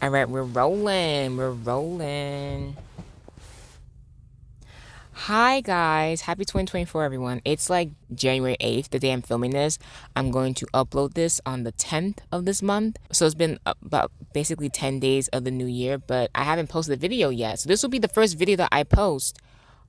All right, we're rolling. We're rolling. Hi, guys. Happy 2024, everyone. It's like January 8th, the day I'm filming this. I'm going to upload this on the 10th of this month. So it's been about basically 10 days of the new year, but I haven't posted a video yet. So this will be the first video that I post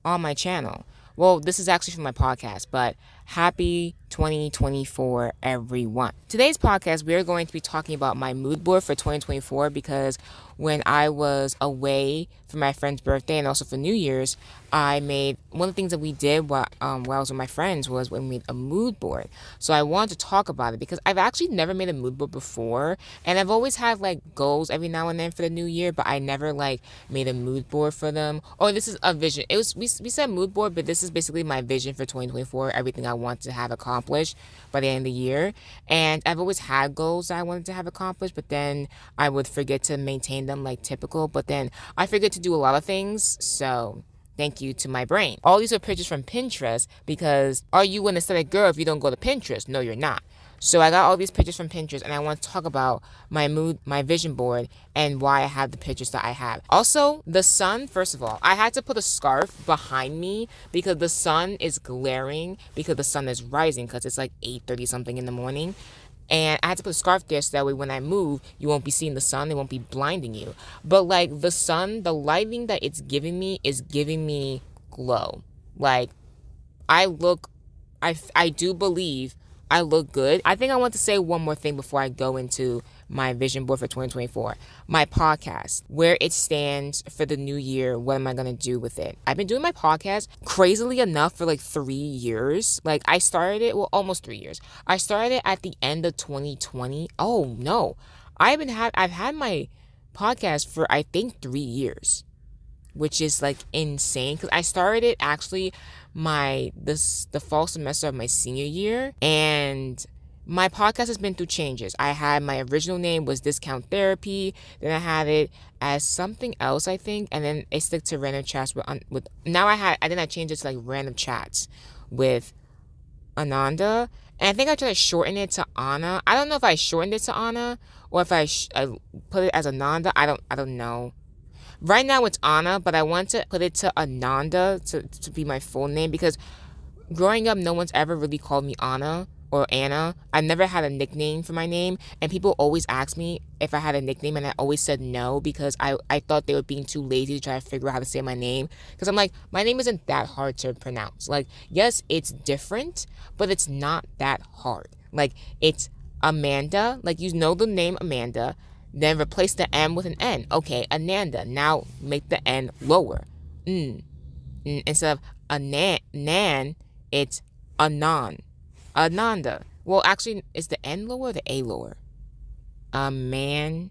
on my channel. Well, this is actually from my podcast, but happy 2024, everyone. Today's podcast, we are going to be talking about my mood board for 2024 because when I was away for my friend's birthday and also for New Year's, I made one of the things that we did while I was with my friends was we made a mood board. So I wanted to talk about it because I've actually never made a mood board before, and I've always had like goals every now and then for the new year, but I never like made a mood board for them. Oh, this is a vision. It was we said mood board, but this is basically my vision for 2024. Everything I want to have accomplished by the end of the year, and I've always had goals that I wanted to have accomplished, but then I would forget to maintain them like typical. But then I forget to do a lot of things, so. Thank you to my brain. All these are pictures from Pinterest because are you an aesthetic girl if you don't go to Pinterest? No, you're not. So I got all these pictures from Pinterest and I want to talk about my mood, my vision board, and why I have the pictures that I have. Also, the sun, first of all, I had to put a scarf behind me because the sun is glaring because the sun is rising because it's like 8:30 something in the morning. And I had to put a scarf there so that way when I move, you won't be seeing the sun. It won't be blinding you. But like the sun, the lighting that it's giving me is giving me glow. Like I look, I do believe I look good. I think I want to say one more thing before I go into my vision board for 2024. My podcast, where it stands for the new year. What am I going to do with it? I've been doing my podcast crazily enough for like 3 years. Like I started it, well, almost 3 years. I started it at the end of 2020. Oh no, I've had my podcast for I think 3 years, which is like insane because I started it actually the fall semester of my senior year, and my podcast has been through changes. I had my original name was Discount Therapy, then I had it as something else I think, and then it stuck to Random Chats with now I changed it to like Random Chats with Ananda, and I think I tried to shorten it to Anna. I don't know if I shortened it to Anna or if I put it as Ananda. I don't know. Right now it's Anna, but I want to put it to Ananda to be my full name because growing up, no one's ever really called me Anna or Anna. I never had a nickname for my name, and people always ask me if I had a nickname, and I always said no because I thought they were being too lazy to try to figure out how to say my name. Because I'm like, my name isn't that hard to pronounce. Like, yes, it's different, but it's not that hard. Like, it's Amanda, like you know the name Amanda, then replace the M with an N. Okay, Ananda. Now make the N lower. Instead of Nan, it's Anan. Ananda. Well, actually, is the N lower or the A lower? Anan.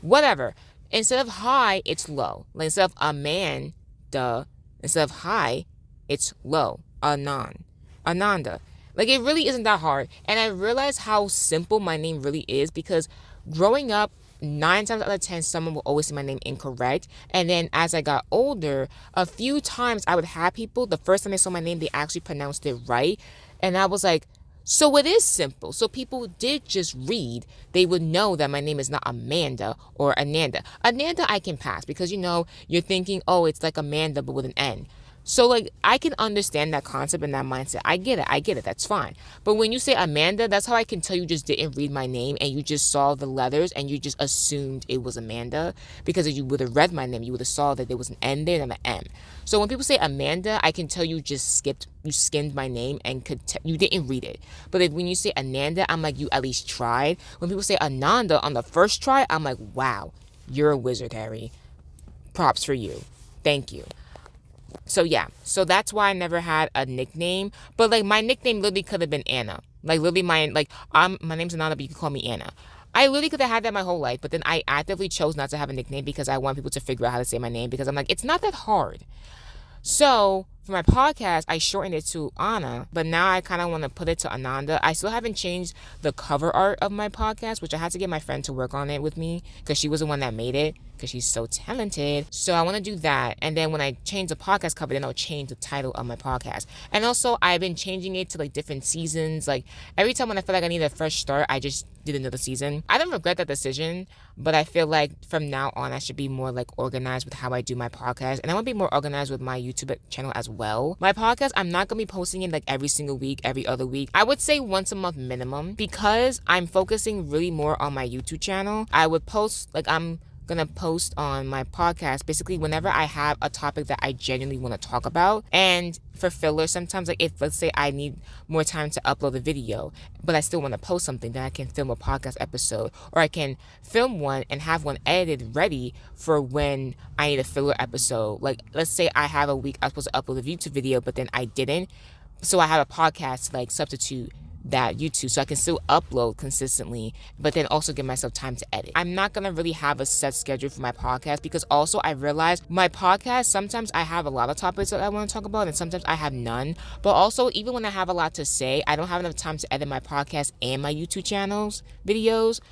Whatever. Instead of high, it's low. Like instead of Amanda, instead of high, it's low. Ananda. Like it really isn't that hard. And I realized how simple my name really is because growing up, 9 times out of 10, someone will always say my name incorrect. And then as I got older, a few times I would have people, the first time they saw my name, they actually pronounced it right. And I was like, so it is simple. So people did just read. They would know that my name is not Amanda or Ananda. Ananda I can pass because, you're thinking, oh, it's like Amanda but with an N. So, like, I can understand that concept and that mindset. I get it. That's fine. But when you say Amanda, that's how I can tell you just didn't read my name and you just saw the letters and you just assumed it was Amanda. Because if you would have read my name, you would have saw that there was an N there and an M. So when people say Amanda, I can tell you you skimmed my name and you didn't read it. But when you say Ananda, I'm like, you at least tried. When people say Ananda on the first try, I'm like, wow, you're a wizard, Harry. Props for you. Thank you. So yeah, so that's why I never had a nickname. But like my nickname literally could have been Anna. Like literally my name's Anna, but you can call me Anna. I literally could have had that my whole life, but then I actively chose not to have a nickname because I want people to figure out how to say my name because I'm like, it's not that hard. So for my podcast, I shortened it to Anna, but now I kind of want to put it to Ananda. I still haven't changed the cover art of my podcast, which I had to get my friend to work on it with me because she was the one that made it because she's so talented. So I want to do that. And then when I change the podcast cover, then I'll change the title of my podcast. And also, I've been changing it to like different seasons. Like every time when I feel like I need a fresh start, I just did another season. I don't regret that decision, but I feel like from now on, I should be more like organized with how I do my podcast. And I want to be more organized with my YouTube channel as well. My podcast, I'm not going to be posting it like every single week, every other week. I would say once a month minimum because I'm focusing really more on my YouTube channel. I would post, like I'm gonna post on my podcast basically whenever I have a topic that I genuinely want to talk about. And for filler, sometimes like if let's say I need more time to upload a video but I still want to post something, then I can film a podcast episode, or I can film one and have one edited ready for when I need a filler episode. Like let's say I have a week I was supposed to upload a YouTube video but then I didn't, so I have a podcast to like substitute that YouTube so I can still upload consistently but then also give myself time to edit. I'm not gonna really have a set schedule for my podcast because also I realized my podcast, sometimes I have a lot of topics that I want to talk about and sometimes I have none. But also even when I have a lot to say, I don't have enough time to edit my podcast and my YouTube channels videos.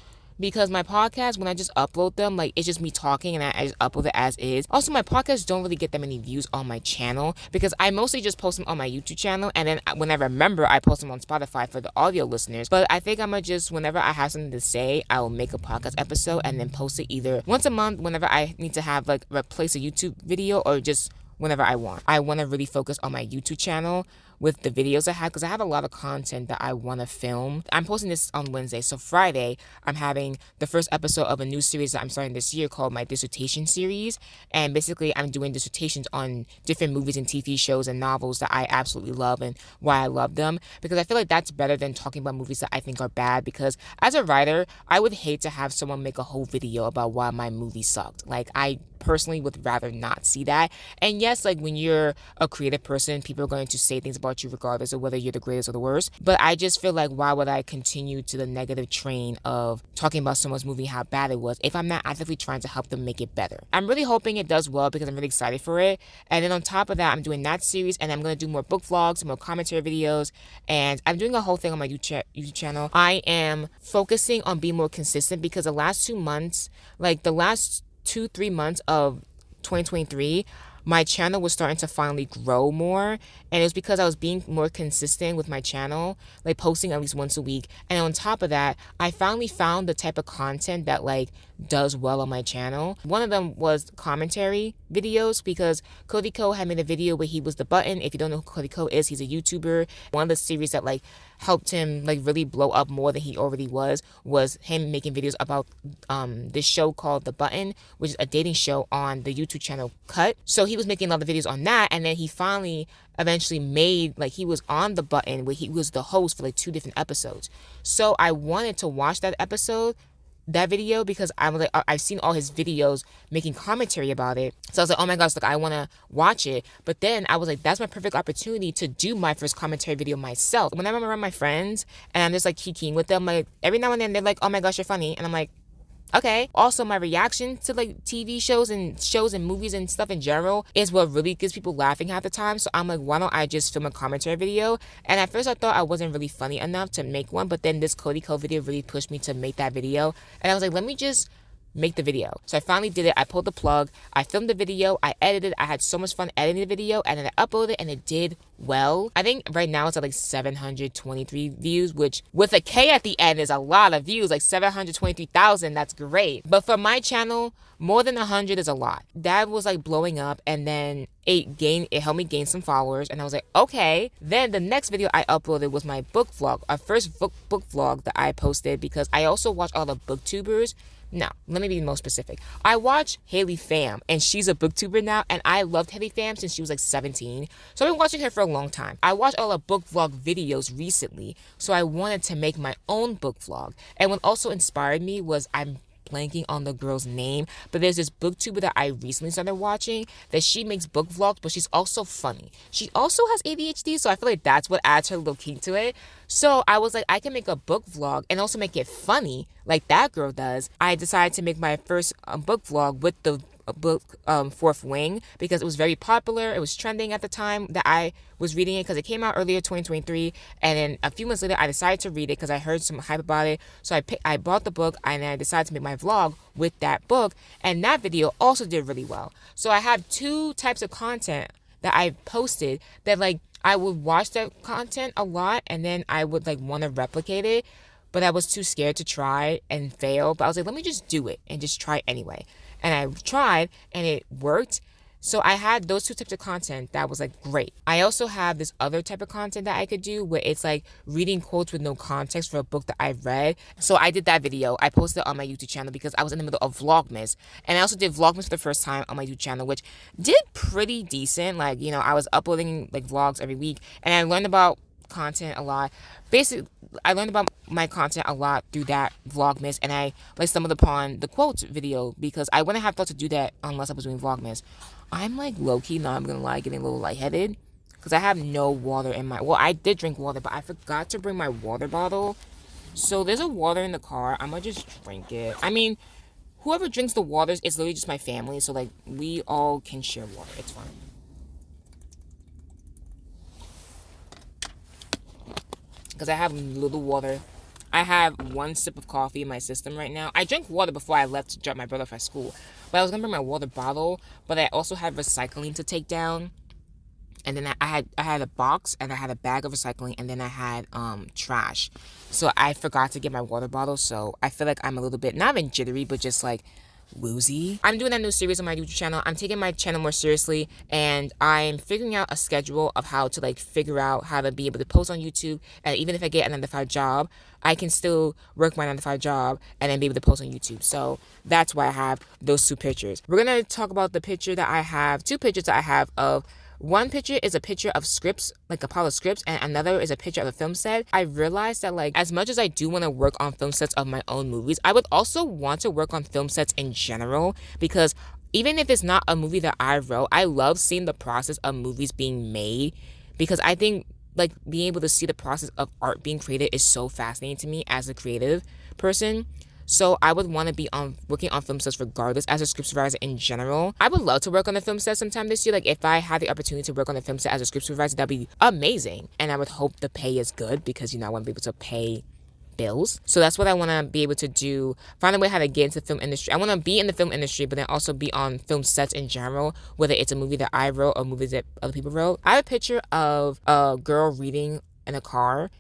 Because my podcast, when I just upload them, like it's just me talking and I just upload it as is. Also, my podcasts don't really get that many views on my channel because I mostly just post them on my YouTube channel, and then when I remember, I post them on Spotify for the audio listeners. But I think I'm gonna just, whenever I have something to say, I will make a podcast episode and then post it either once a month whenever I need to have like replace a YouTube video, or just whenever I want. I want to really focus on my YouTube channel with the videos I have because I have a lot of content that I want to film. I'm posting this on Wednesday, so Friday I'm having the first episode of a new series that I'm starting this year called my dissertation series. And basically I'm doing dissertations on different movies and TV shows and novels that I absolutely love and why I love them, because I feel like that's better than talking about movies that I think are bad. Because as a writer, I would hate to have someone make a whole video about why my movie sucked. Like I personally would rather not see that. And yes, like when you're a creative person, people are going to say things about you regardless of whether you're the greatest or the worst. But I just feel like why would I continue to the negative train of talking about someone's movie, how bad it was, if I'm not actively trying to help them make it better? I'm really hoping it does well because I'm really excited for it. And then on top of that, I'm doing that series, and I'm going to do more book vlogs, more commentary videos, and I'm doing a whole thing on my YouTube channel. I am focusing on being more consistent because the last 2 months, like the last 2-3 months of 2023, my channel was starting to finally grow more, and it was because I was being more consistent with my channel, like posting at least once a week. And on top of that, I finally found the type of content that like does well on my channel. One of them was commentary videos, because Cody Ko had made a video where he was the button. If you don't know who Cody Ko is, he's a YouTuber. One of the series that like helped him like really blow up more than he already was him making videos about this show called The Button, which is a dating show on the YouTube channel Cut. So he was making a lot of videos on that, and then he finally eventually made, like, he was on The Button where he was the host for like 2 different episodes. So I wanted to watch that video because I'm like, I've seen all his videos making commentary about it. So I was like, oh my gosh, like I want to watch it. But then I was like, that's my perfect opportunity to do my first commentary video myself. Whenever I'm around my friends and I'm just like kikiing with them, like every now and then they're like, oh my gosh, you're funny. And I'm like, okay. Also, my reaction to like TV shows and movies and stuff in general is what really gets people laughing half the time. So I'm like, why don't I just film a commentary video? And at first I thought I wasn't really funny enough to make one, but then this Cody Ko video really pushed me to make that video. And I was like, let me just make the video. So I finally did it. I pulled the plug. I filmed the video. I edited. I had so much fun editing the video, and then I uploaded it, and it did well. I think right now it's at like 723 views, which with a K at the end is a lot of views, like 723,000. That's great. But for my channel, more than 100 is a lot. That was like blowing up, and then it helped me gain some followers, and I was like, okay. Then the next video I uploaded was my book vlog, our first book vlog that I posted, because I also watch all the booktubers. Now, let me be more specific. I watch Haley Pham, and she's a booktuber now, and I loved Haley Pham since she was like 17. So I've been watching her for a long time. I watched all the book vlog videos recently, so I wanted to make my own book vlog. And what also inspired me was, I'm blanking on the girl's name, but there's this booktuber that I recently started watching that she makes book vlogs, but she's also funny. She also has ADHD, so I feel like that's what adds her little kink to it. So I was like, I can make a book vlog and also make it funny like that girl does. I decided to make my first book vlog with the book Fourth Wing because it was very popular. It was trending at the time that I was reading it because it came out earlier 2023, and then a few months later I decided to read it because I heard some hype about it. So I bought the book and I decided to make my vlog with that book, and that video also did really well. So I have two types of content that I posted that like I would watch that content a lot and then I would like want to replicate it, but I was too scared to try and fail. But I was like, let me just do it and just try it anyway. And I tried and it worked. So I had those two types of content that was like great. I also have this other type of content that I could do where it's like reading quotes with no context for a book that I've read. So I did that video. I posted it on my YouTube channel because I was in the middle of Vlogmas. And I also did Vlogmas for the first time on my YouTube channel, which did pretty decent. Like, you know, I was uploading like vlogs every week and I learned about content a lot. Basically, I learned about my content a lot through that Vlogmas, and I like stumbled upon the quotes video because I wouldn't have thought to do that unless I was doing Vlogmas. I'm like low-key, not I'm gonna lie, getting a little lightheaded because I have no water in my, well, I did drink water, but I forgot to bring my water bottle. So there's a water in the car. I'm gonna just drink it. I mean, whoever drinks the waters is literally just my family, so like we all can share water. It's fine. Because I have little water. I have one sip of coffee in my system right now. I drank water before I left to drop my brother off at school. But I was going to bring my water bottle. But I also had recycling to take down. And then I had a box and I had a bag of recycling. And then I had trash. So I forgot to get my water bottle. So I feel like I'm a little bit, not even jittery, but just like woozy. I'm doing that new series on my YouTube channel. I'm taking my channel more seriously, and I'm figuring out a schedule of how to like figure out how to be able to post on YouTube. And even if I get a 9-to-5 job, I can still work my 9-to-5 job and then be able to post on YouTube. So that's why I have those two pictures. We're gonna talk about the picture that I have, two pictures that I have of. One picture is a picture of scripts, like Apollo scripts, and another is a picture of a film set. I realized that like as much as I do want to work on film sets of my own movies, I would also want to work on film sets in general because even if it's not a movie that I wrote, I love seeing the process of movies being made because I think like being able to see the process of art being created is so fascinating to me as a creative person. So I would want to be working on film sets regardless as a script supervisor in general. I would love to work on a film set sometime this year. Like if I had the opportunity to work on a film set as a script supervisor, that'd be amazing. And I would hope the pay is good because, you know, I want to be able to pay bills. So that's what I want to be able to do. Find a way how to get into the film industry. I want to be in the film industry, but then also be on film sets in general, whether it's a movie that I wrote or movies that other people wrote. I have a picture of a girl reading in a car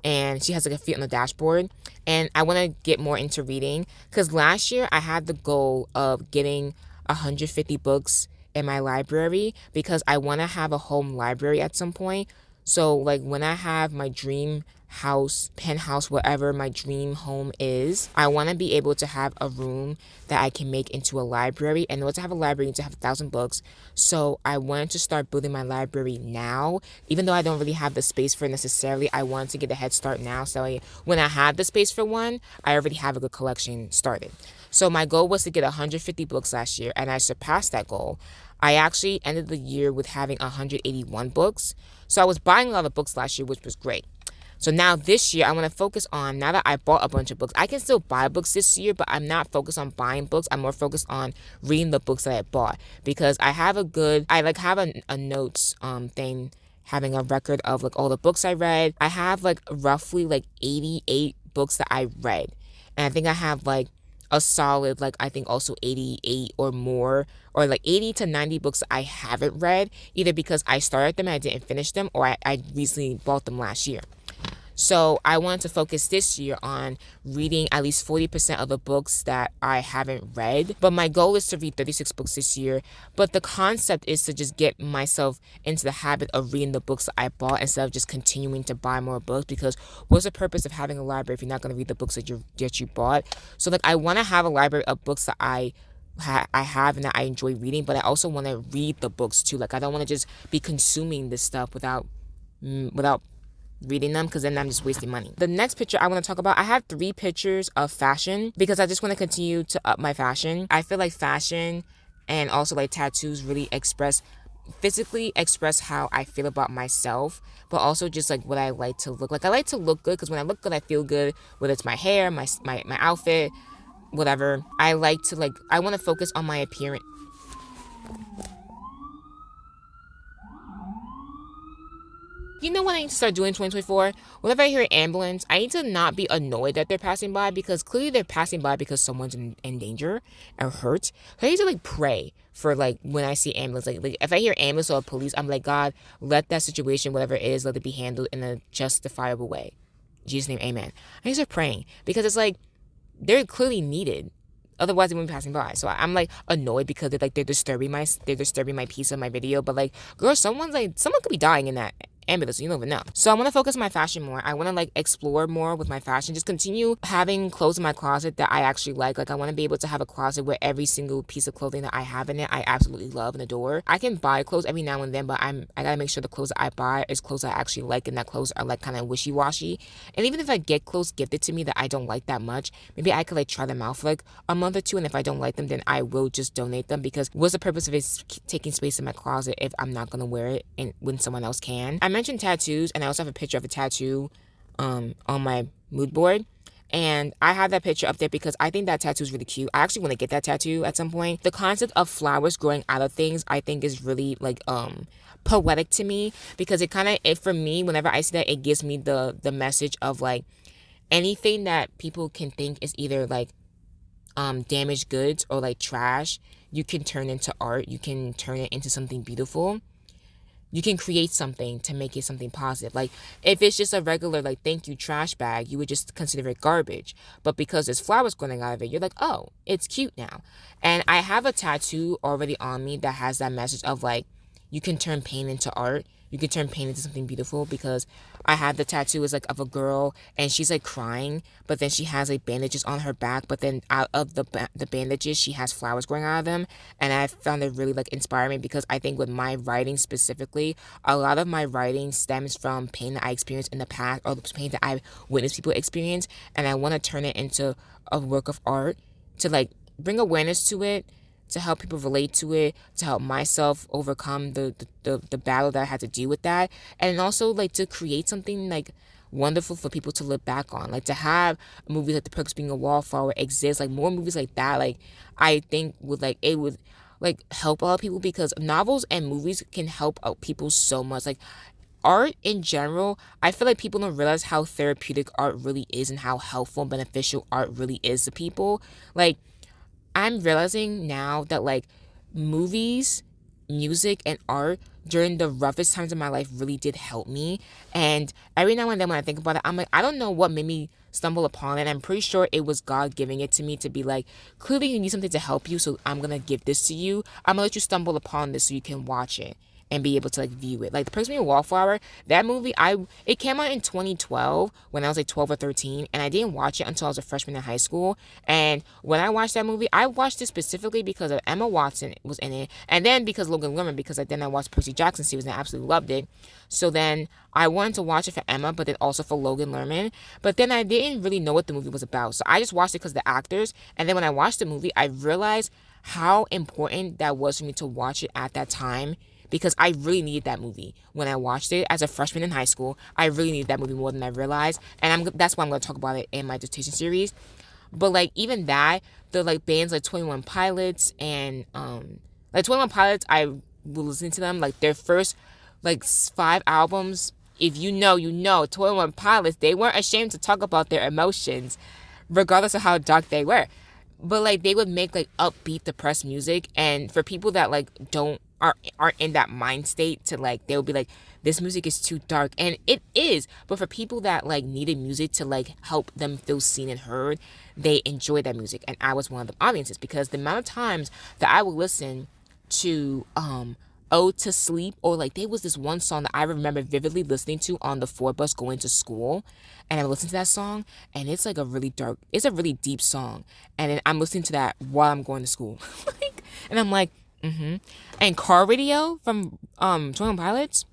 and she has like a feet on the dashboard, and I want to get more into reading because last year I had the goal of getting 150 books in my library because I want to have a home library at some point. So like when I have my dream house, penthouse, whatever my dream home is, I want to be able to have a room that I can make into a library. And in order to have a library, you need to have 1,000 books. So I wanted to start building my library now, even though I don't really have the space for it necessarily. I wanted to get a head start now, so when I have the space for one, I already have a good collection started. So my goal was to get 150 books last year, and I surpassed that goal. I actually ended the year with having 181 books. So I was buying a lot of books last year, which was great. So now this year, I want to focus on, now that I bought a bunch of books, I can still buy books this year, but I'm not focused on buying books. I'm more focused on reading the books that I bought because I have a notes thing, having a record of like all the books I read. I have like roughly like 88 books that I read. And I think I have like a solid, like I think also 88 or more, or like 80 to 90 books I haven't read, either because I started them and I didn't finish them, or I recently bought them last year. So I wanted to focus this year on reading at least 40% of the books that I haven't read. But my goal is to read 36 books this year. But the concept is to just get myself into the habit of reading the books that I bought instead of just continuing to buy more books. Because what's the purpose of having a library if you're not going to read the books that you bought? So like I want to have a library of books that I have and that I enjoy reading, but I also want to read the books too. Like I don't want to just be consuming this stuff without reading them, because then I'm just wasting money. The next picture I want to talk about, I have 3 pictures of fashion because I just want to continue to up my fashion. I feel like fashion and also like tattoos really physically express how I feel about myself, but also just like what I like to look like. I like to look good because when I look good, I feel good, whether it's my hair, my outfit, whatever. I want to focus on my appearance. You know what I need to start doing in 2024? Whenever I hear an ambulance, I need to not be annoyed that they're passing by because clearly they're passing by because someone's in danger or hurt. So I need to like pray for like when I see ambulance. Like if I hear ambulance or police, I'm like, God, let that situation, whatever it is, let it be handled in a justifiable way. In Jesus' name, amen. I need to start praying because it's like they're clearly needed. Otherwise, they wouldn't be passing by. So I'm like annoyed because they're disturbing my piece of my video. But like, girl, someone could be dying in that ambulance. You don't even know. So I want to focus on my fashion more. I want to like explore more with my fashion. Just continue having clothes in my closet that I actually like. Like I want to be able to have a closet where every single piece of clothing that I have in it, I absolutely love and adore. I can buy clothes every now and then, but I gotta make sure the clothes that I buy is clothes I actually like, and that clothes are like kind of wishy washy. And even if I get clothes gifted to me that I don't like that much, maybe I could like try them out for like a month or two, and if I don't like them, then I will just donate them because what's the purpose of it taking space in my closet if I'm not gonna wear it and when someone else can? I mentioned tattoos, and I also have a picture of a tattoo on my mood board. And I have that picture up there because I think that tattoo is really cute. I actually want to get that tattoo at some point. The concept of flowers growing out of things, I think, is really like poetic to me because it for me, whenever I see that, it gives me the message of like anything that people can think is either like damaged goods or like trash, you can turn into art. You can turn it into something beautiful. You can create something to make it something positive. Like if it's just a regular like thank you trash bag, you would just consider it garbage. But because there's flowers growing out of it, you're like, oh, it's cute now. And I have a tattoo already on me that has that message of like you can turn pain into art. You can turn pain into something beautiful because I had the tattoo is like of a girl and she's like crying, but then she has like bandages on her back, but then out of the bandages she has flowers growing out of them, and I found it really like inspiring because I think with my writing specifically, a lot of my writing stems from pain that I experienced in the past or the pain that I witnessed people experience, and I want to turn it into a work of art to like bring awareness to it, to help people relate to it, to help myself overcome the battle that I had to deal with that, and also like to create something like wonderful for people to look back on, like to have movies like The Perks of Being a Wallflower exist, like more movies like that, like I think would like help a lot of people because novels and movies can help out people so much. Like art in general, I feel like people don't realize how therapeutic art really is and how helpful and beneficial art really is to people. Like I'm realizing now that like movies, music, and art during the roughest times of my life really did help me. And every now and then when I think about it, I'm like, I don't know what made me stumble upon it. I'm pretty sure it was God giving it to me to be like, clearly you need something to help you, so I'm gonna give this to you. I'm gonna let you stumble upon this so you can watch it and be able to like view it. Like The Person Being a Wallflower, that movie, it came out in 2012 when I was like 12 or 13, and I didn't watch it until I was a freshman in high school. And when I watched that movie, I watched it specifically because of Emma Watson was in it, and then because Logan Lerman, because then I watched Percy Jackson series and I absolutely loved it. So then I wanted to watch it for Emma, but then also for Logan Lerman. But then I didn't really know what the movie was about, so I just watched it because of the actors. And then when I watched the movie, I realized how important that was for me to watch it at that time because I really needed that movie when I watched it as a freshman in high school. I really needed that movie more than I realized, and that's why I'm going to talk about it in my dissertation series. But like even that, the like bands like 21 Pilots and like 21 Pilots, I will listen to them like their first like 5 albums. If you know, you know. 21 Pilots, they weren't ashamed to talk about their emotions, regardless of how dark they were. But like they would make like upbeat depressed music, and for people that like aren't in that mind state to like, they'll be like, this music is too dark, and it is. But for people that like needed music to like help them feel seen and heard, they enjoy that music, and I was one of the audiences because the amount of times that I would listen to Ode to Sleep, or like there was this one song that I remember vividly listening to on the 4 bus going to school, and I listened to that song, and it's like it's a really deep song, and then I'm listening to that while I'm going to school. And I'm like, and Car Radio from 21 Pilots.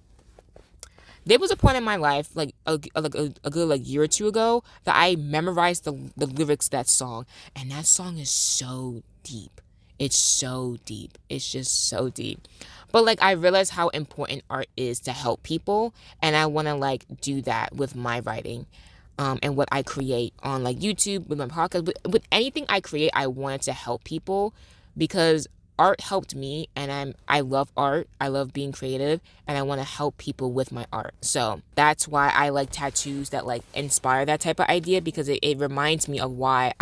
There was a point in my life, like a good like year or two ago, that I memorized the lyrics to that song, and that song is so deep. It's so deep. It's just so deep. But like I realized how important art is to help people, and I want to like do that with my writing, and what I create on like YouTube, with my podcast, with anything I create. I want it to help people because art helped me, and I love art. I love being creative, and I want to help people with my art. So that's why I like tattoos that like inspire that type of idea, because it reminds me of why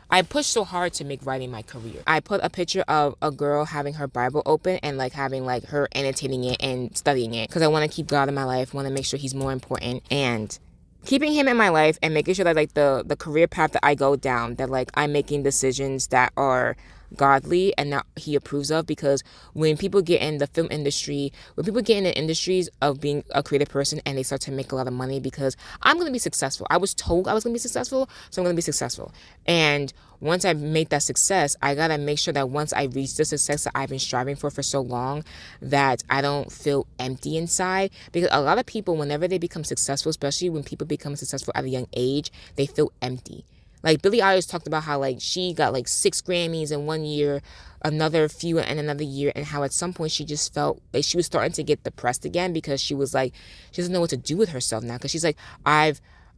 I pushed so hard to make writing my career. I put a picture of a girl having her Bible open and like having like her annotating it and studying it, because I want to keep God in my life, want to make sure he's more important, and keeping him in my life and making sure that like the career path that I go down, that like I'm making decisions that are godly and that he approves of. Because when people get in the film industry, when people get in the industries of being a creative person and they start to make a lot of money, because I'm going to be successful. I was told I was going to be successful, so I'm going to be successful. And once I make that success, I got to make sure that once I reach the success that I've been striving for so long, that I don't feel empty inside. Because a lot of people, whenever they become successful, especially when people become successful at a young age, they feel empty. Like Billie Eilish talked about how like she got like 6 Grammys in one year, another few in another year, and how at some point she just felt like she was starting to get depressed again, because she was like, she doesn't know what to do with herself now, because she's like, I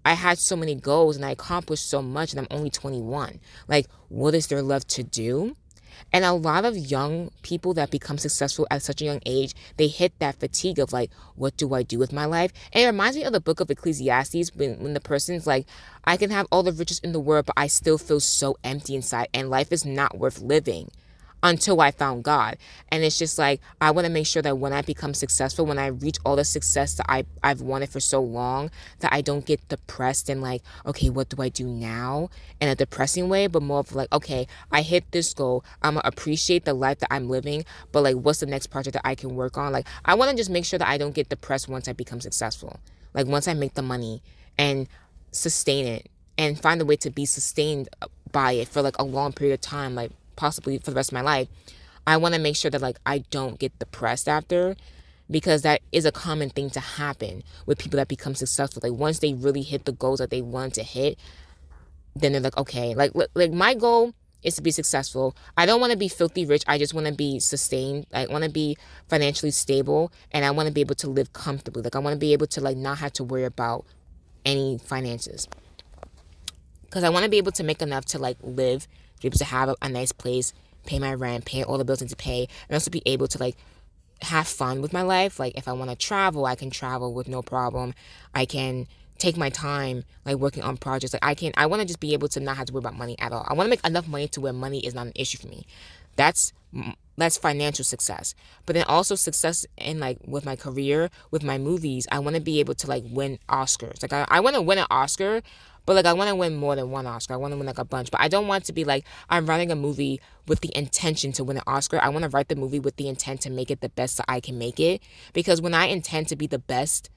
had so many goals and I accomplished so much, and I'm only 21. Like, what is there left to do? And a lot of young people that become successful at such a young age, they hit that fatigue of like, what do I do with my life? And it reminds me of the book of Ecclesiastes, when the person's like, I can have all the riches in the world, but I still feel so empty inside, and life is not worth living until I found God. And it's just like, I want to make sure that when I become successful, when I reach all the success that I've wanted for so long, that I don't get depressed and like, okay, what do I do now? In a depressing way, but more of like, okay, I hit this goal. I'm going to appreciate the life that I'm living, but like, what's the next project that I can work on? Like, I want to just make sure that I don't get depressed once I become successful. Like, once I make the money and sustain it and find a way to be sustained by it for like a long period of time, like possibly for the rest of my life, I want to make sure that like I don't get depressed after, because that is a common thing to happen with people that become successful. Like, once they really hit the goals that they want to hit, then they're like, okay, like my goal is to be successful. I don't want to be filthy rich. I just want to be sustained. I want to be financially stable, and I want to be able to live comfortably. Like, I want to be able to like not have to worry about any finances, because I want to be able to make enough to like live, be able to have a nice place, pay my rent, pay all the bills I need to pay, and also be able to like have fun with my life. Like, if I want to travel, I can travel with no problem. I can take my time like working on projects. Like, I want to just be able to not have to worry about money at all. I want to make enough money to where money is not an issue for me. That's financial success. But then also success in like with my career, with my movies. I want to be able to like win Oscars. Like, I want to win an Oscar, but like I want to win more than one Oscar. I want to win like a bunch. But I don't want to be like, I'm writing a movie with the intention to win an Oscar. I want to write the movie with the intent to make it the best that I can make it. Because when I intend to be the best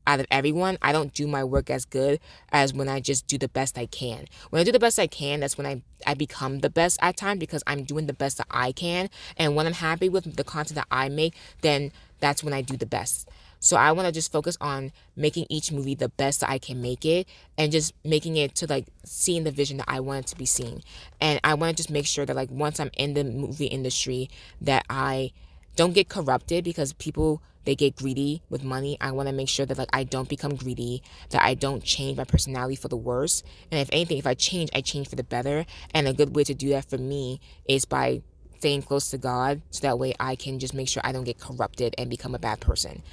out of everyone, I don't do my work as good as when I just do the best I can. When I do the best I can, that's when I become the best at time, because I'm doing the best that I can. And when I'm happy with the content that I make, then that's when I do the best. So I want to just focus on making each movie the best that I can make it, and just making it to like seeing the vision that I want it to be seen. And I want to just make sure that like once I'm in the movie industry, that I don't get corrupted, because people, they get greedy with money. I want to make sure that like I don't become greedy, that I don't change my personality for the worse. And if anything, if I change for the better. And a good way to do that for me is by staying close to God, so that way I can just make sure I don't get corrupted and become a bad person.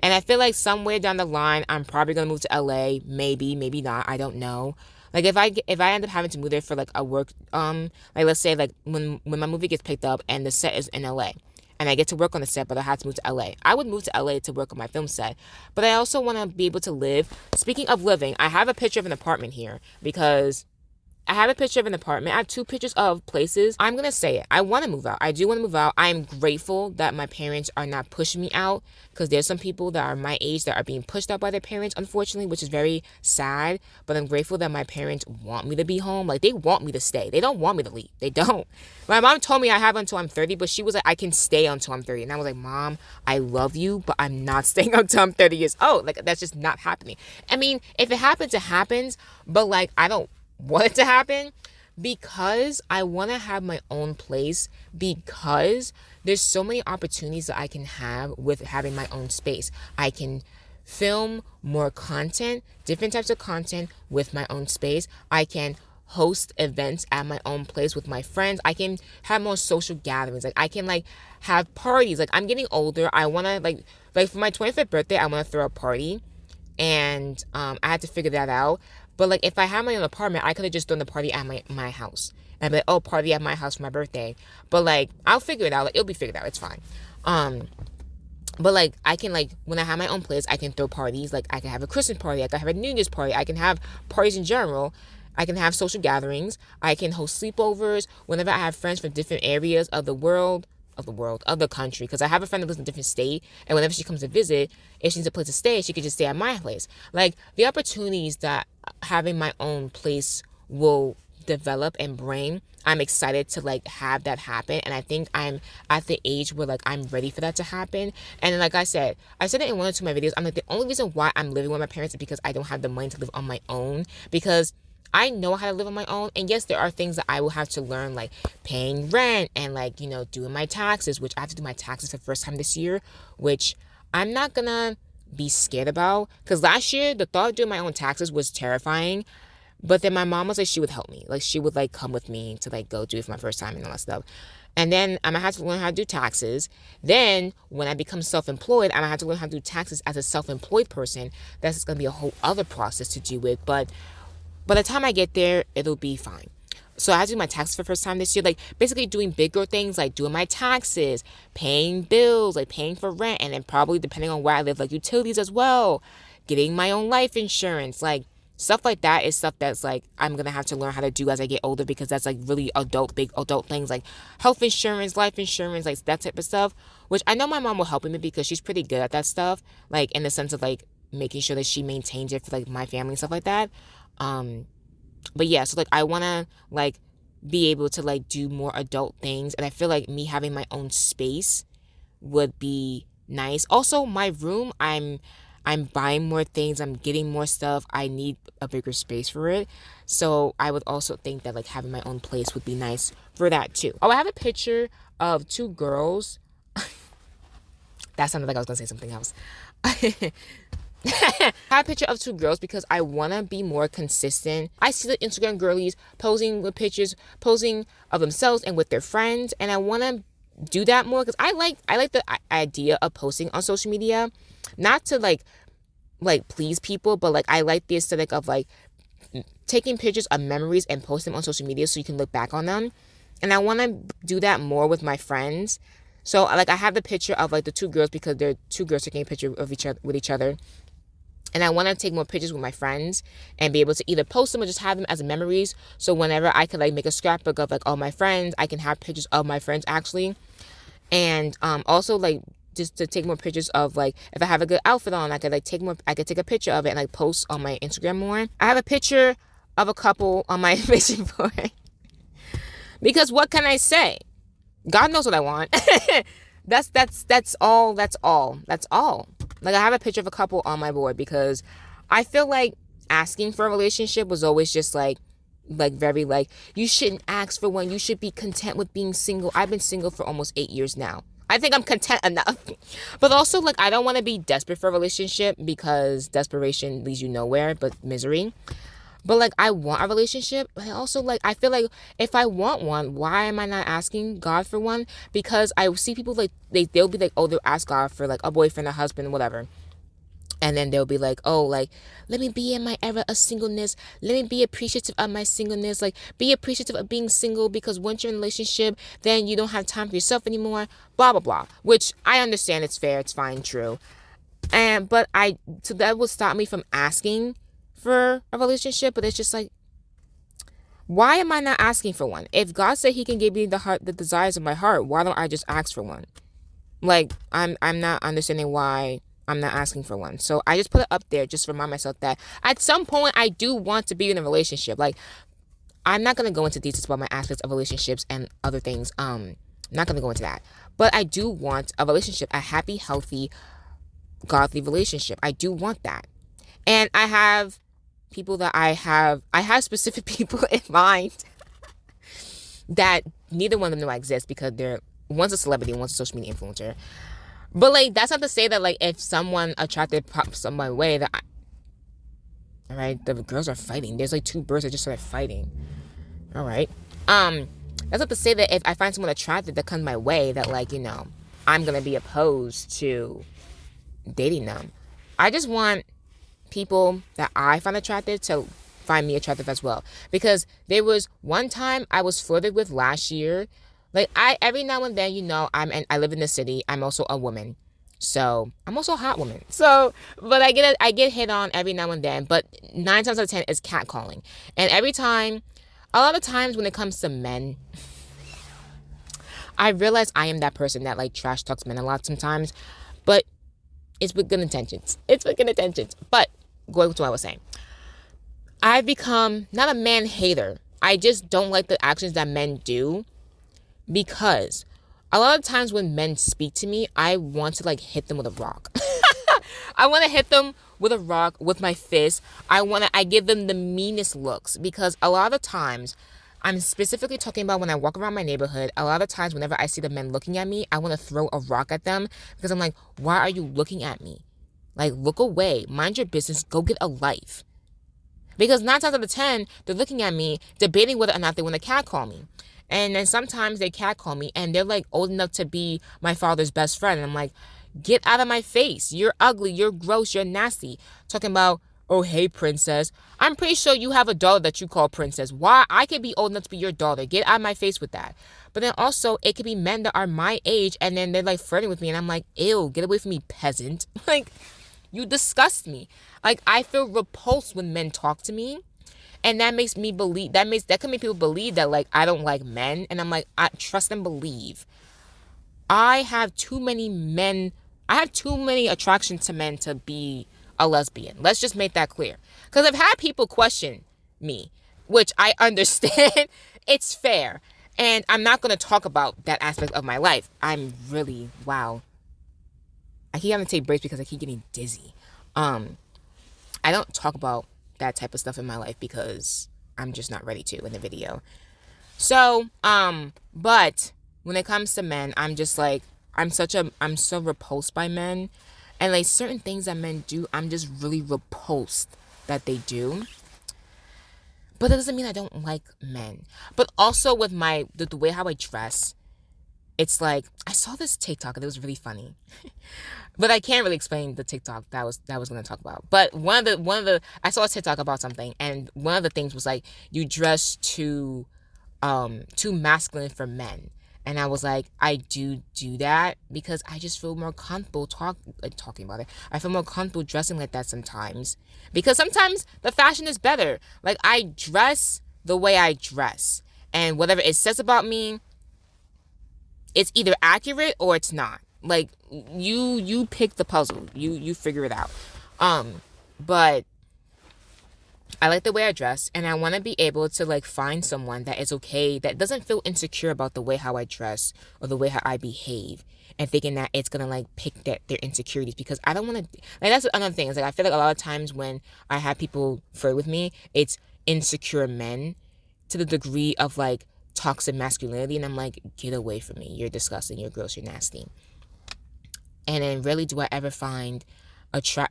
And I feel like somewhere down the line, I'm probably going to move to LA. Maybe not. I don't know. Like, if I end up having to move there for like a work, like let's say like when my movie gets picked up and the set is in LA, and I get to work on the set, but I have to move to LA. I would move to LA to work on my film set. But I also want to be able to live. Speaking of living, I have a picture of an apartment here, because I have a picture of an apartment. I have 2 pictures of places. I'm going to say it. I want to move out. I do want to move out. I am grateful that my parents are not pushing me out, because there's some people that are my age that are being pushed out by their parents, unfortunately, which is very sad. But I'm grateful that my parents want me to be home. Like, they want me to stay. They don't want me to leave. They don't. My mom told me I have until I'm 30, but she was like, I can stay until I'm 30. And I was like, Mom, I love you, but I'm not staying until I'm 30 years old. Like, that's just not happening. I mean, if it happens, it happens. But like, I don't want it to happen, because I want to have my own place, because there's so many opportunities that I can have with having my own space. I can film more content, different types of content with my own space. I can host events at my own place with my friends. I can have more social gatherings. Like I can like have parties. Like I'm getting older. I want to like for my 25th birthday, I want to throw a party, and I had to figure that out. But like if I had my own apartment, I could have just done the party at my house. And I'd be like, oh, party at my house for my birthday. But like I'll figure it out. Like it'll be figured out. It's fine. But like I can like when I have my own place, I can throw parties. Like I can have a Christmas party, I can have a New Year's party, I can have parties in general. I can have social gatherings. I can host sleepovers whenever I have friends from different areas of the world, of the country. Because I have a friend that lives in a different state, and whenever she comes to visit, if she needs a place to stay, she could just stay at my place. Like the opportunities that having my own place will develop and bring, I'm excited to like have that happen. And I think I'm at the age where like I'm ready for that to happen. And like I said it in one or two of my videos, I'm like, the only reason why I'm living with my parents is because I don't have the money to live on my own, because I know how to live on my own. And yes, there are things that I will have to learn, like paying rent and like, you know, doing my taxes, which I have to do my taxes for the first time this year, which I'm not gonna be scared about, because last year the thought of doing my own taxes was terrifying. But then my mom was like, she would help me. Like she would like come with me to like go do it for my first time and all that stuff. And then I'm gonna have to learn how to do taxes. Then when I become self-employed, I'm gonna have to learn how to do taxes as a self-employed person. That's gonna be a whole other process to do with. But by the time I get there, it'll be fine. So I had to do my taxes for the first time this year, like basically doing bigger things like doing my taxes, paying bills, like paying for rent, and then probably depending on where I live, like utilities as well, getting my own life insurance, like stuff like that is stuff that's like I'm gonna have to learn how to do as I get older, because that's like really big adult things like health insurance, life insurance, like that type of stuff, which I know my mom will help me because she's pretty good at that stuff, like in the sense of like making sure that she maintains it for like my family and stuff like that. But yeah, so like I want to like be able to like do more adult things, and I feel like me having my own space would be nice. Also, my room, I'm buying more things, I'm getting more stuff. I need a bigger space for it. So I would also think that like having my own place would be nice for that too. Oh, I have a picture of two girls. That sounded like I was gonna say something else. I have a picture of two girls because I want to be more consistent. I see the Instagram girlies posing with pictures, posing of themselves and with their friends, and I want to do that more because I like the idea of posting on social media, not to like please people, but like I like the aesthetic of like taking pictures of memories and post them on social media so you can look back on them. And I want to do that more with my friends. So like I have the picture of like the two girls because they're two girls taking a picture of each other with each other. And I want to take more pictures with my friends and be able to either post them or just have them as memories. So whenever I could like make a scrapbook of like all my friends, I can have pictures of my friends actually. And also like just to take more pictures of like if I have a good outfit on, I could take a picture of it and like post on my Instagram more. I have a picture of a couple on my vision board. Because what can I say? God knows what I want. That's all. Like I have a picture of a couple on my board because I feel like asking for a relationship was always just like very like you shouldn't ask for one. You should be content with being single. I've been single for almost 8 years now. I think I'm content enough. But also like I don't want to be desperate for a relationship because desperation leads you nowhere but misery. But like I want a relationship, but also like I feel like if I want one, why am I not asking God for one? Because I see people like they'll be like, oh, they'll ask God for like a boyfriend, a husband, whatever. And then they'll be like, oh, like, let me be in my era of singleness. Let me be appreciative of my singleness. Like, be appreciative of being single because once you're in a relationship, then you don't have time for yourself anymore. Blah, blah, blah. Which I understand. It's fair. It's fine. True. But so that would stop me from asking for a relationship. But it's just like, why am I not asking for one? If God said he can give me the desires of my heart, why don't I just ask for one? Like, I'm not understanding why I'm not asking for one. So I just put it up there just to remind myself that at some point I do want to be in a relationship. Like, I'm not going to go into details about my aspects of relationships and other things. I'm not going to go into that. But I do want a relationship, a happy, healthy, godly relationship. I do want that. And I have people that I have specific people in mind that neither one of them know I exist because they're one's a celebrity and one's a social media influencer. But like that's not to say that like if someone attracted pops on my way that all right, the girls are fighting. There's like two birds that just started fighting. All right. Um, that's not to say that if I find someone attractive that comes my way, that like I'm gonna be opposed to dating them. I just want people that I find attractive to find me attractive as well. Because there was one time I was flirted with last year. Like I every now and then, I live in the city. I'm also a woman. So I'm also a hot woman. So, but I get hit on every now and then. But 9 times out of 10 is catcalling, and a lot of times when it comes to men, I realize I am that person that like trash talks men a lot sometimes, but it's with good intentions. It's with good intentions. But going to what I was saying, I've become not a man hater. I just don't like the actions that men do, because a lot of times when men speak to me, I want to like hit them with a rock. I want to hit them with a rock with my fist. I give them the meanest looks, because a lot of times, I'm specifically talking about when I walk around my neighborhood. A lot of times whenever I see the men looking at me, I want to throw a rock at them, because I'm like, why are you looking at me? Like, look away, mind your business, go get a life. Because 9 times out of 10, they're looking at me, debating whether or not they want to catcall me. And then sometimes they catcall me, and they're like old enough to be my father's best friend. And I'm like, get out of my face. You're ugly. You're gross. You're nasty. Talking about, oh, hey, princess. I'm pretty sure you have a daughter that you call princess. Why? I could be old enough to be your daughter. Get out of my face with that. But then also, it could be men that are my age, and then they're like flirting with me. And I'm like, ew, get away from me, peasant. Like, you disgust me. Like, I feel repulsed when men talk to me. And that makes me believe, that can make people believe that like I don't like men. And I'm like, I trust and believe. I have too many men, I have too many attractions to men to be a lesbian. Let's just make that clear. Because I've had people question me, which I understand. It's fair. And I'm not going to talk about that aspect of my life. I'm really, wow. I keep having to take breaks because I keep getting dizzy. I don't talk about that type of stuff in my life because I'm just not ready to in the video. So, but when it comes to men, I'm just like, I'm so repulsed by men. And like certain things that men do, I'm just really repulsed that they do. But that doesn't mean I don't like men. But also with the way how I dress, it's like, I saw this TikTok and it was really funny. But I can't really explain the TikTok that was going to talk about. But one of the I saw a TikTok about something, and one of the things was like, you dress too masculine for men. And I was like, I do that because I just feel more comfortable talking about it. I feel more comfortable dressing like that sometimes, because sometimes the fashion is better. Like, I dress the way I dress, and whatever it says about me, it's either accurate or it's not. Like, you pick the puzzle. You figure it out. But I like the way I dress, and I want to be able to like find someone that is okay, that doesn't feel insecure about the way how I dress or the way how I behave, and thinking that it's gonna like pick their insecurities, because I don't want to. Like, that's another thing. Is like, I feel like a lot of times when I have people flirt with me, it's insecure men to the degree of like toxic masculinity, and I'm like, get away from me. You're disgusting. You're gross. You're nasty. And then rarely do I ever find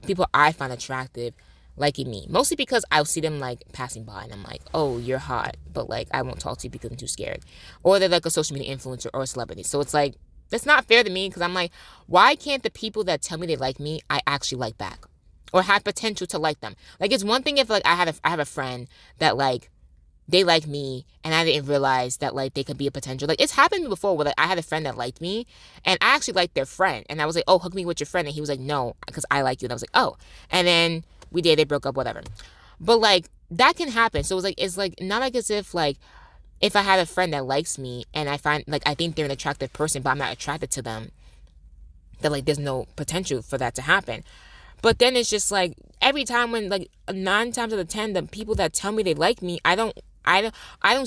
people I find attractive liking me. Mostly because I'll see them like passing by and I'm like, oh, you're hot, but like I won't talk to you because I'm too scared. Or they're like a social media influencer or a celebrity. So it's like, that's not fair to me, because I'm like, why can't the people that tell me they like me, I actually like back? Or have potential to like them? Like, it's one thing if like I have a friend that like they like me and I didn't realize that like they could be a potential. Like, it's happened before where like I had a friend that liked me and I actually liked their friend, and I was like, oh, hook me with your friend, and he was like, no, because I like you. And I was like, oh. And then we dated, broke up, whatever. But like, that can happen. So it's like not like as if like if I have a friend that likes me and I find like I think they're an attractive person but I'm not attracted to them, that like there's no potential for that to happen. But then it's just like every time when like 9 times out of 10, the people that tell me they like me, I don't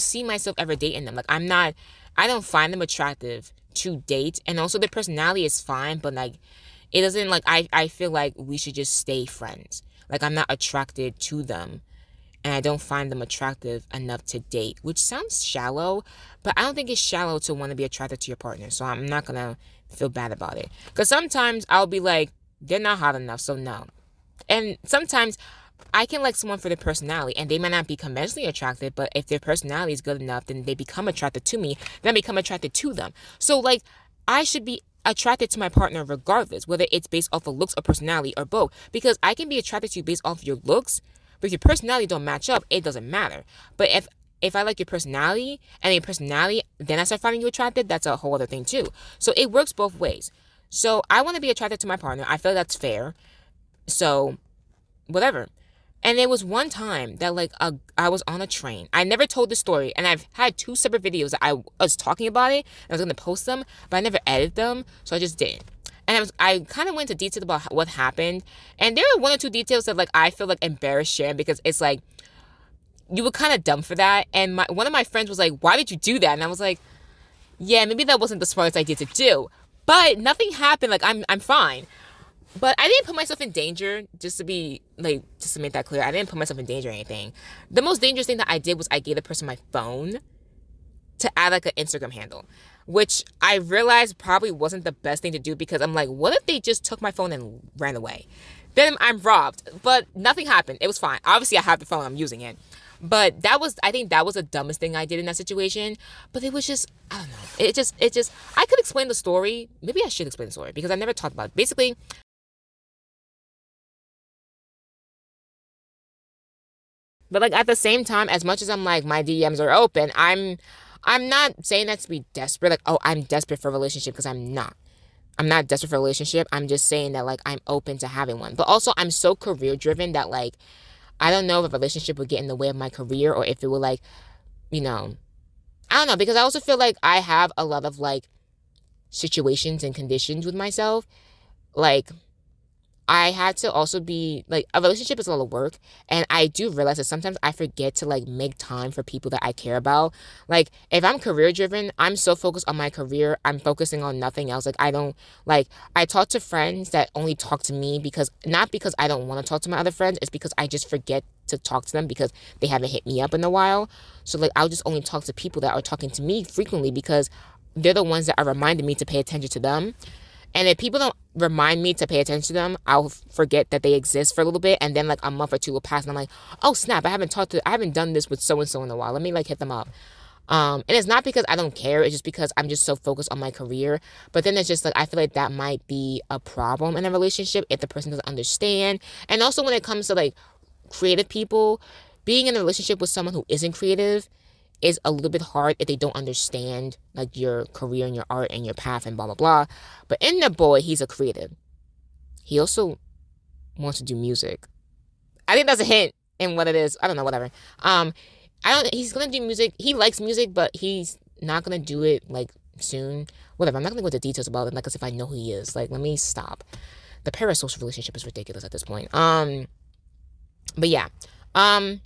see myself ever dating them. Like, I don't find them attractive to date. And also their personality is fine, but like it doesn't like I feel like we should just stay friends. Like, I'm not attracted to them, and I don't find them attractive enough to date, which sounds shallow, but I don't think it's shallow to want to be attracted to your partner. So I'm not gonna feel bad about it, because sometimes I'll be like, they're not hot enough, so no. And sometimes I can like someone for their personality, and they might not be conventionally attractive, but if their personality is good enough, then they become attracted to me, then I become attracted to them. So like I should be attracted to my partner regardless, whether it's based off of looks or personality or both. Because I can be attracted to you based off your looks, but if your personality don't match up, it doesn't matter. But if I like your personality and your personality, then I start finding you attracted, that's a whole other thing too. So it works both ways. So I want to be attracted to my partner. I feel like that's fair. So whatever. And there was one time that like I was on a train. I never told the story, and I've had two separate videos that I was talking about it. And I was gonna post them, but I never edited them, so I just didn't. And I kind of went into detail about what happened, and there are one or two details that like I feel like embarrassed sharing because it's like you were kind of dumb for that. And one of my friends was like, "Why did you do that?" And I was like, "Yeah, maybe that wasn't the smartest idea to do." But nothing happened. Like I'm fine. But I didn't put myself in danger, just to make that clear. I didn't put myself in danger or anything. The most dangerous thing that I did was I gave the person my phone to add like an Instagram handle, which I realized probably wasn't the best thing to do because I'm like, what if they just took my phone and ran away? Then I'm robbed. But nothing happened. It was fine. Obviously, I have the phone. I'm using it. But I think that was the dumbest thing I did in that situation. But it was just, I don't know. I could explain the story. Maybe I should explain the story because I never talked about it. Basically, but like at the same time, as much as I'm like my DMs are open, I'm not saying that to be desperate. Like, oh, I'm desperate for a relationship because I'm not. I'm not desperate for a relationship. I'm just saying that like I'm open to having one. But also I'm so career driven that like I don't know if a relationship would get in the way of my career or if it would like, you know, I don't know, because I also feel like I have a lot of like situations and conditions with myself. Like I had to also be like a relationship is a lot of work, and I do realize that sometimes I forget to like make time for people that I care about. Like if I'm career driven, I'm so focused on my career, I'm focusing on nothing else. Like I don't like I talk to friends that only talk to me because not because I don't want to talk to my other friends, it's because I just forget to talk to them because they haven't hit me up in a while. So like I'll just only talk to people that are talking to me frequently because they're the ones that are reminding me to pay attention to them. And if people don't remind me to pay attention to them, I'll forget that they exist for a little bit. And then like a month or two will pass and I'm like, oh snap, I haven't done this with so and so in a while. Let me like hit them up. And it's not because I don't care. It's just because I'm just so focused on my career. But then it's just like, I feel like that might be a problem in a relationship if the person doesn't understand. And also when it comes to like creative people, being in a relationship with someone who isn't creative is a little bit hard if they don't understand like your career and your art and your path and blah blah blah. But in the boy, he's a creative. He also wants to do music. I think that's a hint in what it is. I don't know, whatever. I don't he's gonna do music. He likes music, but he's not gonna do it like soon. Whatever. I'm not gonna go into details about it like as if I know who he is. Like, let me stop. The parasocial relationship is ridiculous at this point. But yeah. Um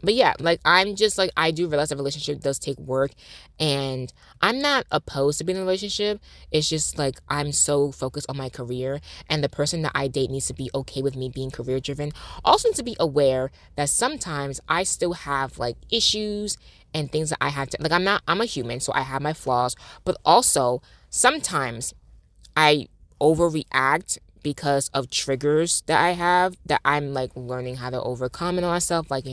but yeah, like I'm just like I do realize a relationship does take work, and I'm not opposed to being in a relationship. It's just like I'm so focused on my career, and the person that I date needs to be okay with me being career driven. Also to be aware that sometimes I still have like issues and things that I have to like I'm a human, so I have my flaws, but also sometimes I overreact because of triggers that I have that I'm like learning how to overcome and all that stuff. Like,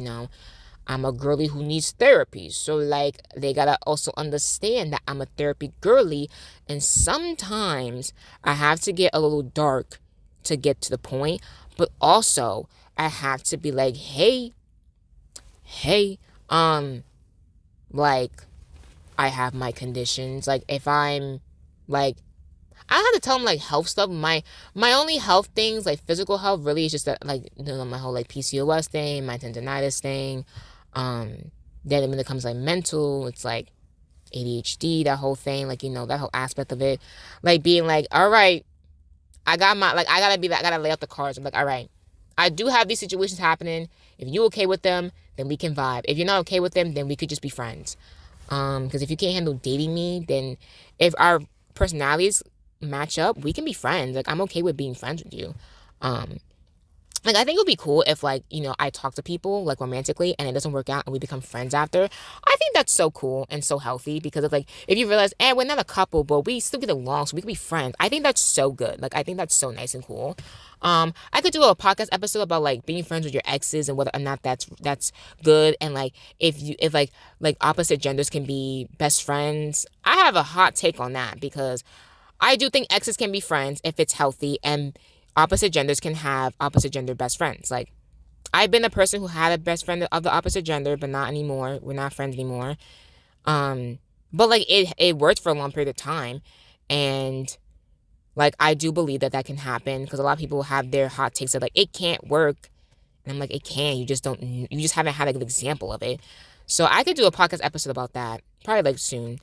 I'm a girly who needs therapy. So, like, they gotta also understand that I'm a therapy girly. And sometimes I have to get a little dark to get to the point. But also, I have to be like, hey, like, I have my conditions. Like, if I'm, like, I don't have to tell them like health stuff. My only health things, like physical health, really is just that like my whole like PCOS thing, my tendonitis thing. Then when it comes to, like mental, it's like ADHD, that whole thing, like that whole aspect of it, like being like, all right, I got my like I gotta be like I gotta lay out the cards. I'm like, all right, I do have these situations happening. If you okay with them, then we can vibe. If you're not okay with them, then we could just be friends. Because if you can't handle dating me, then if our personalities match up, we can be friends. Like I'm okay with being friends with you. Um, like, I think it would be cool if, like, I talk to people, like, romantically, and it doesn't work out and we become friends after. I think that's so cool and so healthy because of, like, if you realize, we're not a couple, but we still get along, so we can be friends. I think that's so good. Like, I think that's so nice and cool. I could do a podcast episode about, like, being friends with your exes and whether or not that's good, and, like, if like opposite genders can be best friends. I have a hot take on that because I do think exes can be friends if it's healthy, and opposite genders can have opposite gender best friends. Like, I've been a person who had a best friend of the opposite gender, but not anymore. We're not friends anymore. Um, but like it worked for a long period of time, and like I do believe that can happen because a lot of people have their hot takes of like it can't work, and I'm like it can. You just don't. You just haven't had a good example of it. So I could do a podcast episode about that probably like soon.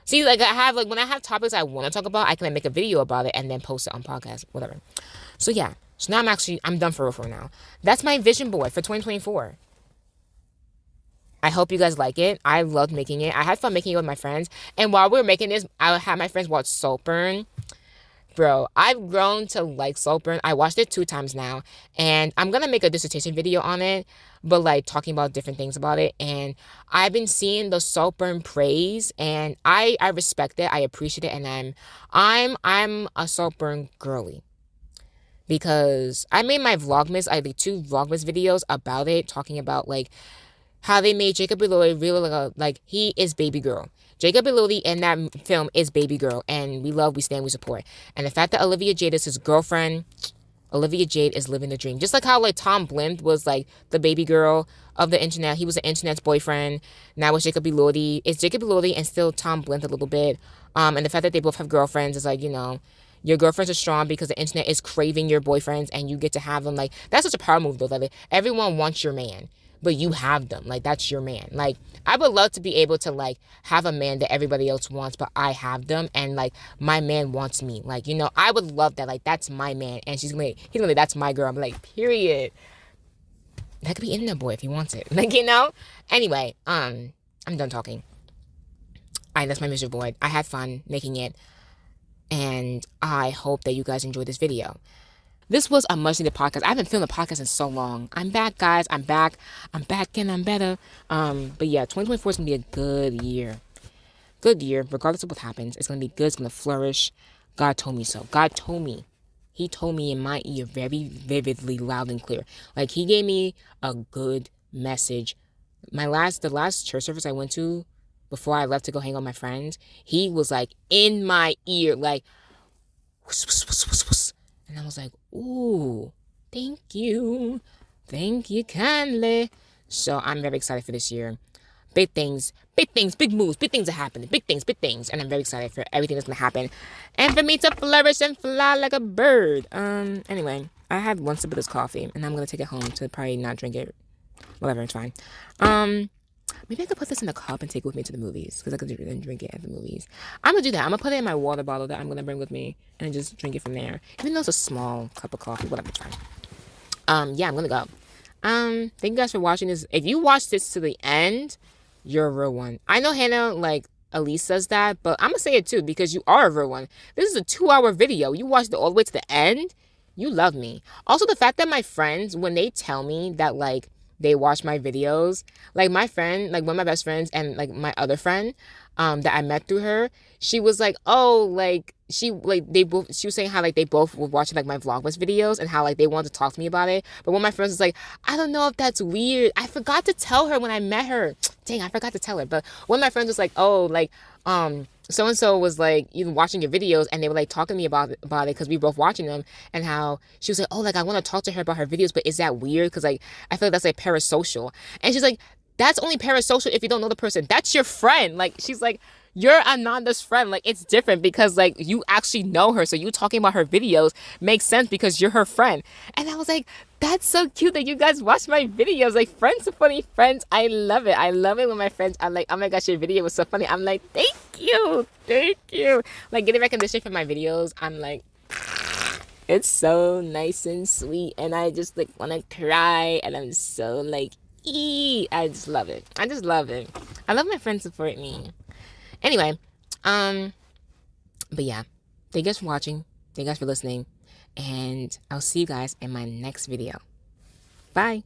See, like I have like when I have topics I want to talk about, I can like, make a video about it and then post it on podcast, whatever. So yeah. So now I'm done for real for now. That's my vision board for 2024. I hope you guys like it. I loved making it. I had fun making it with my friends. And while we were making this, I had my friends watch Saltburn. Bro, I've grown to like Saltburn. I watched it 2 times now. And I'm going to make a dissertation video on it. But like talking about different things about it. And I've been seeing the Saltburn praise. And I respect it. I appreciate it. And I'm a Saltburn girly. Because I made my Vlogmas, I did 2 Vlogmas videos about it, talking about like how they made Jacob Elordi really like he is baby girl. Jacob Elordi in that film is baby girl, and we stand, we support. And the fact that Olivia Jade is his girlfriend, Olivia Jade is living the dream. Just like how like Tom Blimp was like the baby girl of the internet. He was the internet's boyfriend. Now it's Jacob Elordi. It's Jacob Elordi and still Tom Blimp a little bit. And the fact that they both have girlfriends is like, your girlfriends are strong because the internet is craving your boyfriends and you get to have them. Like, that's such a power move though. Like, everyone wants your man, but you have them. Like, that's your man. Like, I would love to be able to like have a man that everybody else wants, but I have them, and like my man wants me. Like, I would love that. Like, that's my man, and he's gonna be, that's my girl. I'm like, period. That could be in there, boy, if he wants it. Like, Anyway, I'm done talking. That's my miserable board. I had fun making it. And I hope that you guys enjoyed this video. This was a much needed podcast. I haven't filmed a podcast in so long. I'm back, guys. I'm back. I'm back and I'm better. But yeah, 2024 is going to be a good year. Good year. Regardless of what happens, it's going to be good. It's going to flourish. God told me so. God told me. He told me in my ear very vividly, loud and clear. Like, he gave me a good message. The last church service I went to, before I left to go hang out with my friends, he was like in my ear, like, whoosh, whoosh, whoosh, whoosh, whoosh. And I was like, ooh, thank you kindly. So I'm very excited for this year. Big things, big moves, big things are happening, big things, and I'm very excited for everything that's gonna happen, and for me to flourish and fly like a bird. Anyway, I had 1 sip of this coffee, and I'm gonna take it home to probably not drink it. Whatever, it's fine. Maybe I could put this in a cup and take it with me to the movies, because I could then drink it at the movies. I'm going to do that. I'm going to put it in my water bottle that I'm going to bring with me and just drink it from there. Even though it's a small cup of coffee, whatever, it's fine. Yeah, I'm going to go. Thank you guys for watching this. If you watch this to the end, you're a real one. I know Hannah, like, Elise says that, but I'm going to say it too, because you are a real one. This is a 2-hour video. You watched it all the way to the end. You love me. Also, the fact that my friends, when they tell me that, like, they watch my videos, like my friend, like one of my best friends and like my other friend that I met through her, she was like, oh, like she was saying how like they both were watching like my Vlogmas videos and how like they wanted to talk to me about it. But one of my friends was like, I don't know if that's weird. I forgot to tell her when I met her. Dang, I forgot to tell her. But one of my friends was like, oh, like so and so was like even watching your videos, and they were like talking to me about it because we were both watching them, and how she was like, oh, like I want to talk to her about her videos, but is that weird? Because like I feel like that's like parasocial. And she's like, that's only parasocial if you don't know the person. That's your friend. Like, she's like, you're Ananda's friend. Like, it's different because like you actually know her, so you talking about her videos makes sense because you're her friend. And I was like, that's so cute that you guys watch my videos. Like, friends are funny friends. I love it. I love it when my friends are like, oh my gosh, your video was so funny. I'm like, thank you. Like, getting recognition for my videos, I'm like, it's so nice and sweet, and I just like want to cry, and I'm so like, I just love it. I love my friends support me. Anyway, but yeah, thank you guys for watching. Thank you guys for listening, and I'll see you guys in my next video. Bye.